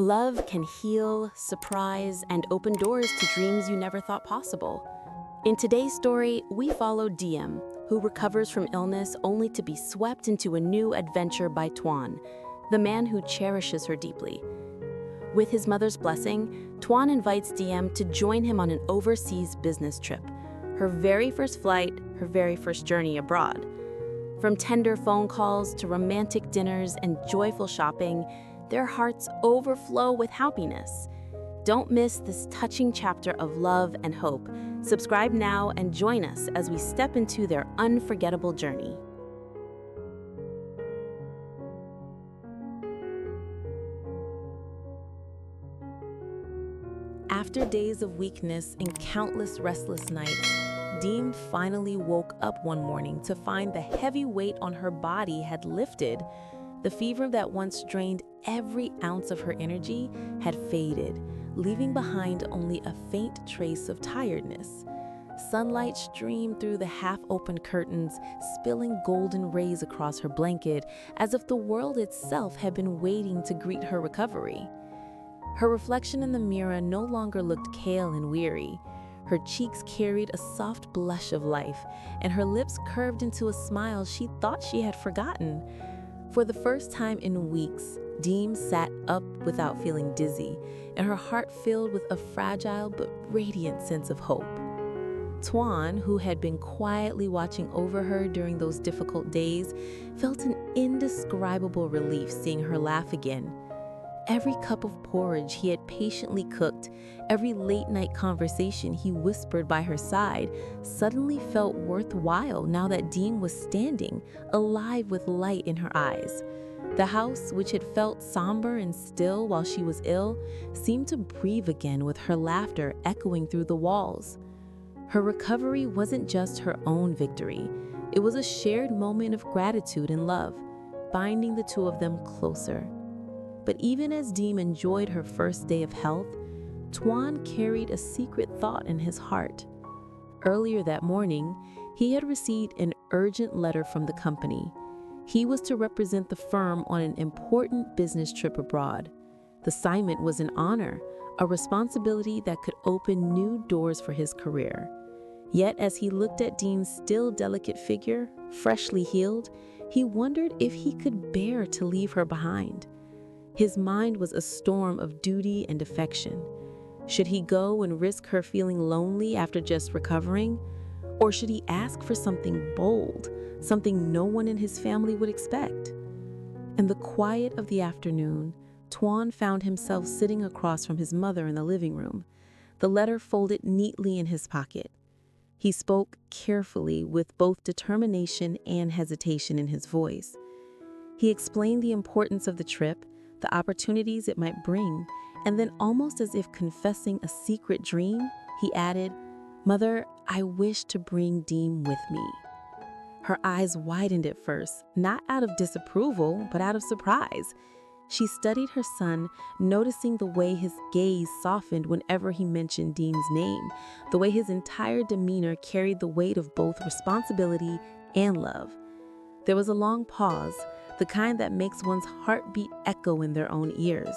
Love can heal, surprise, and open doors to dreams you never thought possible. In today's story, we follow Diem, who recovers from illness only to be swept into a new adventure by Toan, the man who cherishes her deeply. With his mother's blessing, Toan invites Diem to join him on an overseas business trip, her very first flight, her very first journey abroad. From tender phone calls to romantic dinners and joyful shopping, their hearts overflow with happiness. Don't miss this touching chapter of love and hope. Subscribe now and join us as we step into their unforgettable journey. After days of weakness and countless restless nights, Diem finally woke up one morning to find the heavy weight on her body had lifted. The fever that once drained every ounce of her energy had faded, leaving behind only a faint trace of tiredness. Sunlight streamed through the half-open curtains, spilling golden rays across her blanket, as if the world itself had been waiting to greet her recovery. Her reflection in the mirror no longer looked pale and weary. Her cheeks carried a soft blush of life, and her lips curved into a smile she thought she had forgotten. For the first time in weeks, Diem sat up without feeling dizzy, and her heart filled with a fragile but radiant sense of hope. Toan, who had been quietly watching over her during those difficult days, felt an indescribable relief seeing her laugh again. Every cup of porridge he had patiently cooked, every late-night conversation he whispered by her side, suddenly felt worthwhile now that Diem was standing, alive with light in her eyes. The house, which had felt somber and still while she was ill, seemed to breathe again with her laughter echoing through the walls. Her recovery wasn't just her own victory. It was a shared moment of gratitude and love, binding the two of them closer. But even as Diem enjoyed her first day of health, Toan carried a secret thought in his heart. Earlier that morning, he had received an urgent letter from the company. He was to represent the firm on an important business trip abroad. The assignment was an honor, a responsibility that could open new doors for his career. Yet as he looked at Diem's still delicate figure, freshly healed, he wondered if he could bear to leave her behind. His mind was a storm of duty and affection. Should he go and risk her feeling lonely after just recovering? Or should he ask for something bold, something no one in his family would expect? In the quiet of the afternoon, Toan found himself sitting across from his mother in the living room, the letter folded neatly in his pocket. He spoke carefully with both determination and hesitation in his voice. He explained the importance of the trip, the opportunities it might bring, and then almost as if confessing a secret dream, he added, "Mother, I wish to bring Diem with me." Her eyes widened at first, not out of disapproval, but out of surprise. She studied her son, noticing the way his gaze softened whenever he mentioned Diem's name, the way his entire demeanor carried the weight of both responsibility and love. There was a long pause, the kind that makes one's heartbeat echo in their own ears.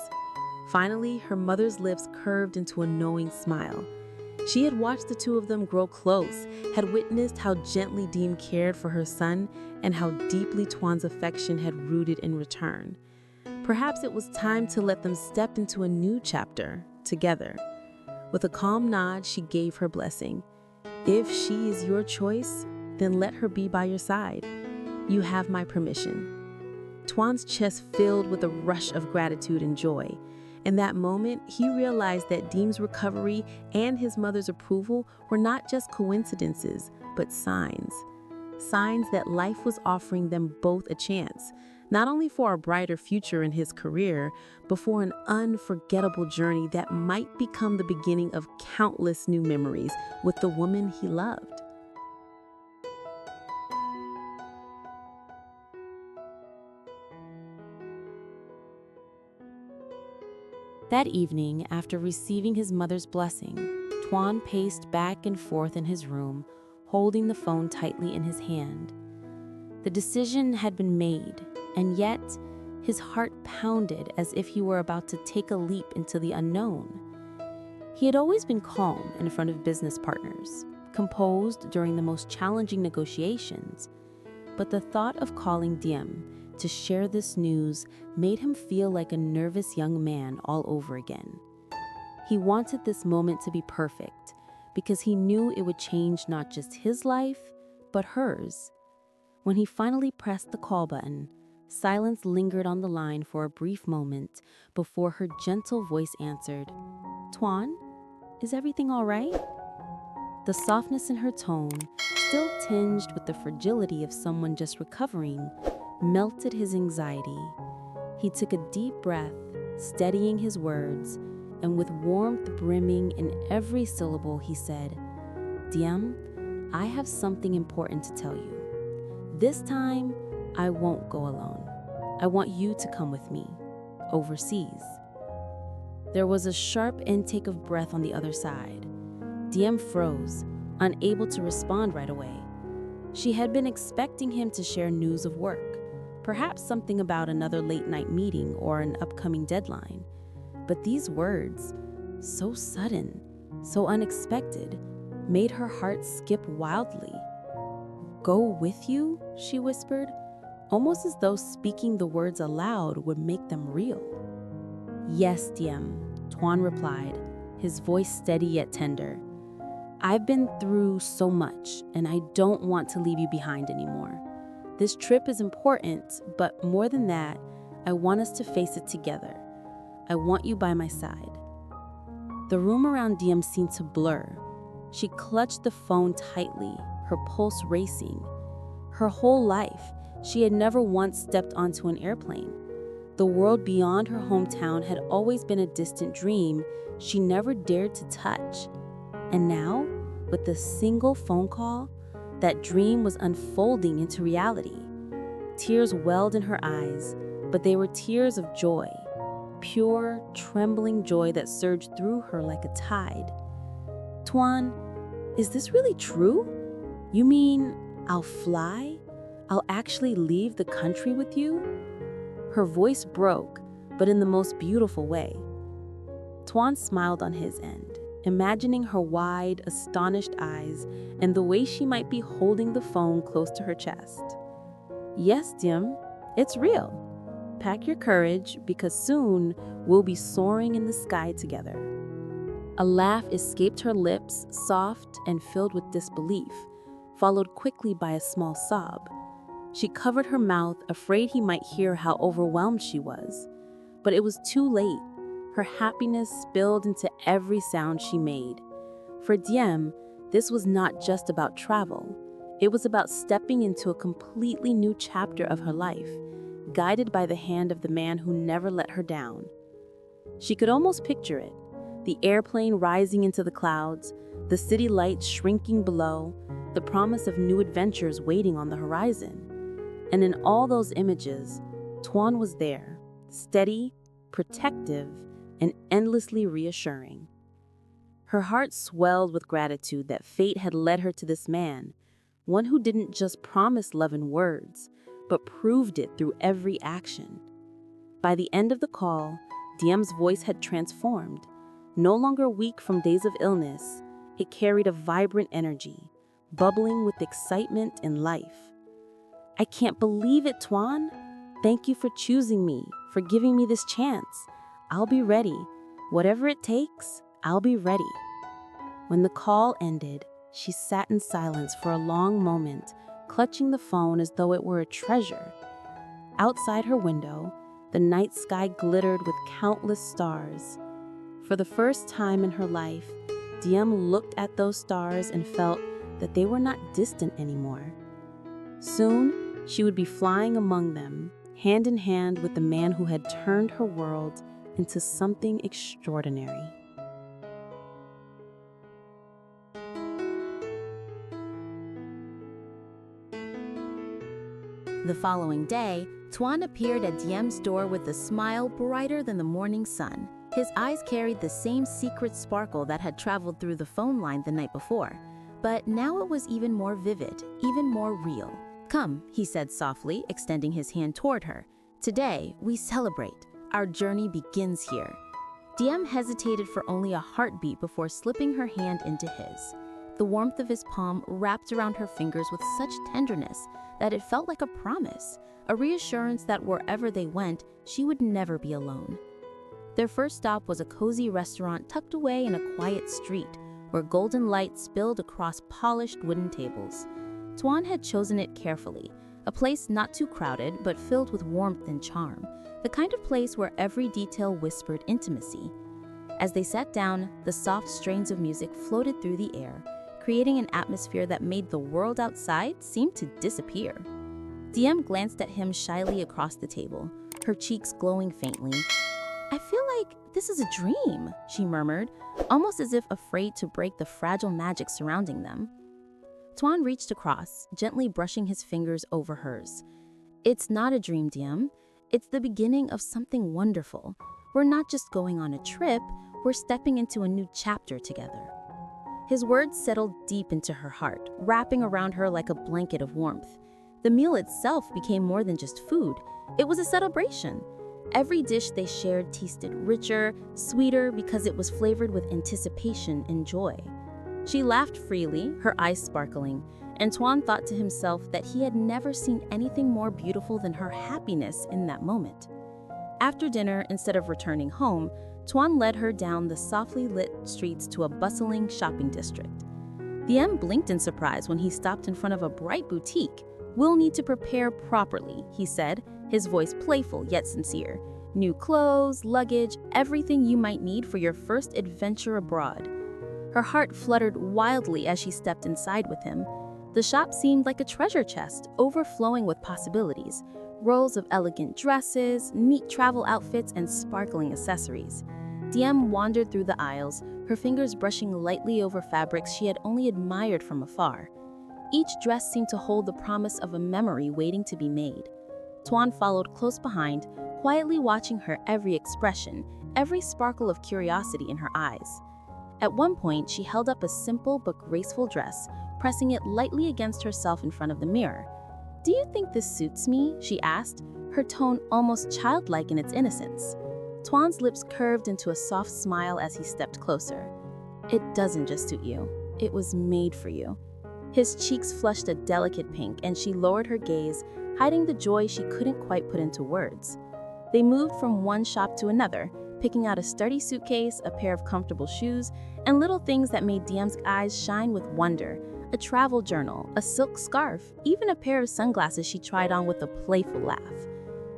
Finally, her mother's lips curved into a knowing smile. She had watched the two of them grow close, had witnessed how gently Diem cared for her son, and how deeply Toan's affection had rooted in return. Perhaps it was time to let them step into a new chapter, together. With a calm nod, she gave her blessing. "If she is your choice, then let her be by your side. You have my permission." Toan's chest filled with a rush of gratitude and joy. In that moment, he realized that Diem's recovery and his mother's approval were not just coincidences, but signs. Signs that life was offering them both a chance, not only for a brighter future in his career, but for an unforgettable journey that might become the beginning of countless new memories with the woman he loved. That evening, after receiving his mother's blessing, Toan paced back and forth in his room, holding the phone tightly in his hand. The decision had been made, and yet His heart pounded as if he were about to take a leap into the unknown. He had always been calm in front of business partners, composed during the most challenging negotiations, but the thought of calling Diem to share this news made him feel like a nervous young man all over again. He wanted this moment to be perfect because he knew it would change not just his life, but hers. When he finally pressed the call button, silence lingered on the line for a brief moment before her gentle voice answered, "Toan, is everything all right?" The softness in her tone, still tinged with the fragility of someone just recovering, melted his anxiety. He took a deep breath, steadying his words, and with warmth brimming in every syllable, he said, "Diem, I have something important to tell you. This time, I won't go alone. I want you to come with me, overseas." There was a sharp intake of breath on the other side. Diem froze, unable to respond right away. She had been expecting him to share news of work, perhaps something about another late-night meeting or an upcoming deadline. But these words, so sudden, so unexpected, made her heart skip wildly. "Go with you?" she whispered, almost as though speaking the words aloud would make them real. "Yes, Diem," Toan replied, his voice steady yet tender. "I've been through so much, and I don't want to leave you behind anymore. This trip is important, but more than that, I want us to face it together. I want you by my side." The room around Diem seemed to blur. She clutched the phone tightly, her pulse racing. Her whole life, she had never once stepped onto an airplane. The world beyond her hometown had always been a distant dream she never dared to touch. And now, with a single phone call, that dream was unfolding into reality. Tears welled in her eyes, but they were tears of joy, pure, trembling joy that surged through her like a tide. "Toan, is this really true? You mean I'll fly? I'll actually leave the country with you?" Her voice broke, but in the most beautiful way. Toan smiled on his end, imagining her wide, astonished eyes and the way she might be holding the phone close to her chest. "Yes, Diem, it's real. Pack your courage because soon we'll be soaring in the sky together." A laugh escaped her lips, soft and filled with disbelief, followed quickly by a small sob. She covered her mouth, afraid he might hear how overwhelmed she was. But it was too late. Her happiness spilled into every sound she made. For Diem, this was not just about travel. It was about stepping into a completely new chapter of her life, guided by the hand of the man who never let her down. She could almost picture it, the airplane rising into the clouds, the city lights shrinking below, the promise of new adventures waiting on the horizon. And in all those images, Toan was there, steady, protective, and endlessly reassuring. Her heart swelled with gratitude that fate had led her to this man, one who didn't just promise love in words, but proved it through every action. By the end of the call, Diem's voice had transformed. No longer weak from days of illness, it carried a vibrant energy, bubbling with excitement and life. "I can't believe it, Toan. Thank you for choosing me, for giving me this chance. I'll be ready. Whatever it takes, I'll be ready." When the call ended, she sat in silence for a long moment, clutching the phone as though it were a treasure. Outside her window, the night sky glittered with countless stars. For the first time in her life, Diem looked at those stars and felt that they were not distant anymore. Soon, she would be flying among them, hand in hand with the man who had turned her world into something extraordinary. The following day, Toan appeared at Diem's door with a smile brighter than the morning sun. His eyes carried the same secret sparkle that had traveled through the phone line the night before. But now it was even more vivid, even more real. "Come," he said softly, extending his hand toward her. Today, we celebrate. Our journey begins here. Diem hesitated for only a heartbeat before slipping her hand into his. The warmth of his palm wrapped around her fingers with such tenderness that it felt like a promise, a reassurance that wherever they went, she would never be alone. Their first stop was a cozy restaurant tucked away in a quiet street, where golden light spilled across polished wooden tables. Tuan had chosen it carefully, a place not too crowded but filled with warmth and charm, the kind of place where every detail whispered intimacy. As they sat down, the soft strains of music floated through the air, creating an atmosphere that made the world outside seem to disappear. Diem glanced at him shyly across the table, her cheeks glowing faintly. "I feel like this is a dream," she murmured, almost as if afraid to break the fragile magic surrounding them. Tuan reached across, gently brushing his fingers over hers. "It's not a dream, Diem. It's the beginning of something wonderful. We're not just going on a trip, we're stepping into a new chapter together." His words settled deep into her heart, wrapping around her like a blanket of warmth. The meal itself became more than just food. It was a celebration. Every dish they shared tasted richer, sweeter because it was flavored with anticipation and joy. She laughed freely, her eyes sparkling, and Tuan thought to himself that he had never seen anything more beautiful than her happiness in that moment. After dinner, instead of returning home, Tuan led her down the softly lit streets to a bustling shopping district. Diem blinked in surprise when he stopped in front of a bright boutique. "We'll need to prepare properly," he said, his voice playful yet sincere. "New clothes, luggage, everything you might need for your first adventure abroad." Her heart fluttered wildly as she stepped inside with him. The shop seemed like a treasure chest, overflowing with possibilities. Rows of elegant dresses, neat travel outfits, and sparkling accessories. Diem wandered through the aisles, her fingers brushing lightly over fabrics she had only admired from afar. Each dress seemed to hold the promise of a memory waiting to be made. Tuan followed close behind, quietly watching her every expression, every sparkle of curiosity in her eyes. At one point, she held up a simple but graceful dress, pressing it lightly against herself in front of the mirror. "Do you think this suits me?" she asked, her tone almost childlike in its innocence. Tuan's lips curved into a soft smile as he stepped closer. "It doesn't just suit you. It was made for you." His cheeks flushed a delicate pink, and she lowered her gaze, hiding the joy she couldn't quite put into words. They moved from one shop to another, picking out a sturdy suitcase, a pair of comfortable shoes, and little things that made Diem's eyes shine with wonder. A travel journal, a silk scarf, even a pair of sunglasses she tried on with a playful laugh.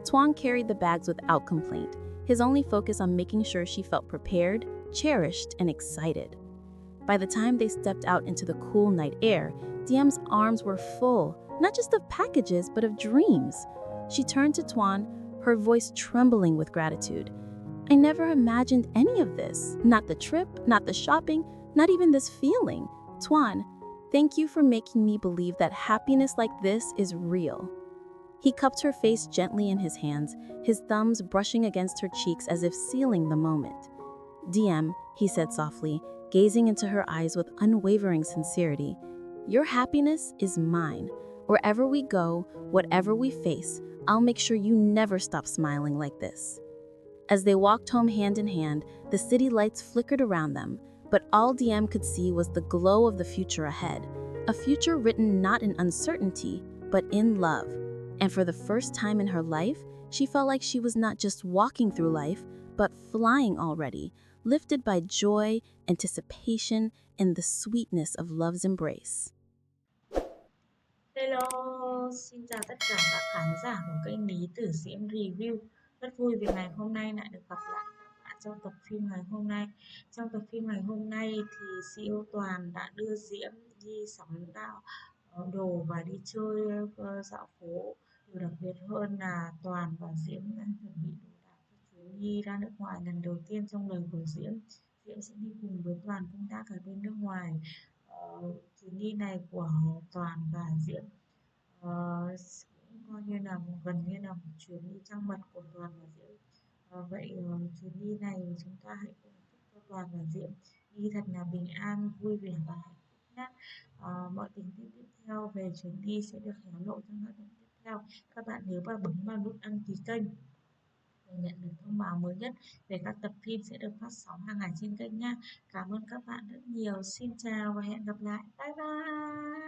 Tuan carried the bags without complaint, his only focus on making sure she felt prepared, cherished, and excited. By the time they stepped out into the cool night air, Diem's arms were full, not just of packages, but of dreams. She turned to Tuan, her voice trembling with gratitude. "I never imagined any of this. Not the trip, not the shopping, not even this feeling. Tuan, thank you for making me believe that happiness like this is real." He cupped her face gently in his hands, his thumbs brushing against her cheeks as if sealing the moment. "Diem," he said softly, gazing into her eyes with unwavering sincerity, "your happiness is mine. Wherever we go, whatever we face, I'll make sure you never stop smiling like this." As they walked home hand in hand, the city lights flickered around them, but all Diem could see was the glow of the future ahead, a future written not in uncertainty, but in love. And for the first time in her life, she felt like she was not just walking through life, but flying already, lifted by joy, anticipation, and the sweetness of love's embrace. Hello, xin chào tất cả các khán giả của kênh Lý Tử Diễm Review. Rất vui vì ngày hôm nay lại được gặp lại các bạn trong tập phim ngày hôm nay. Trong tập phim ngày hôm nay thì CEO Toan đã đưa Diễm đi sắm đồ và đi chơi dạo phố. Điều đặc biệt hơn là Toan và Diễm đang chuẩn bị đồ đạc cho chuyến đi ra nước ngoài lần đầu tiên trong đời của Diễm. Diễm sẽ đi cùng với Toan công tác ở bên nước ngoài. Chuyến đi này của Toàn và Diễm cũng coi như là gần như là một chuyến đi trăng mật của Toàn và Diễm. Vậy chuyến đi này chúng ta hãy cùng chúc cho Toàn và Diễm đi thật là bình an, vui vẻ và hạnh phúc nhé. Mọi tình tiết tiếp theo về chuyến đi sẽ được hé lộ trong các tập tiếp theo. Các bạn nhớ bấm vào nút đăng ký kênh để nhận được thông báo mới nhất về các tập phim sẽ được phát sóng hàng ngày trên kênh nha. Cảm ơn các bạn rất nhiều. Xin chào và hẹn gặp lại. Bye bye.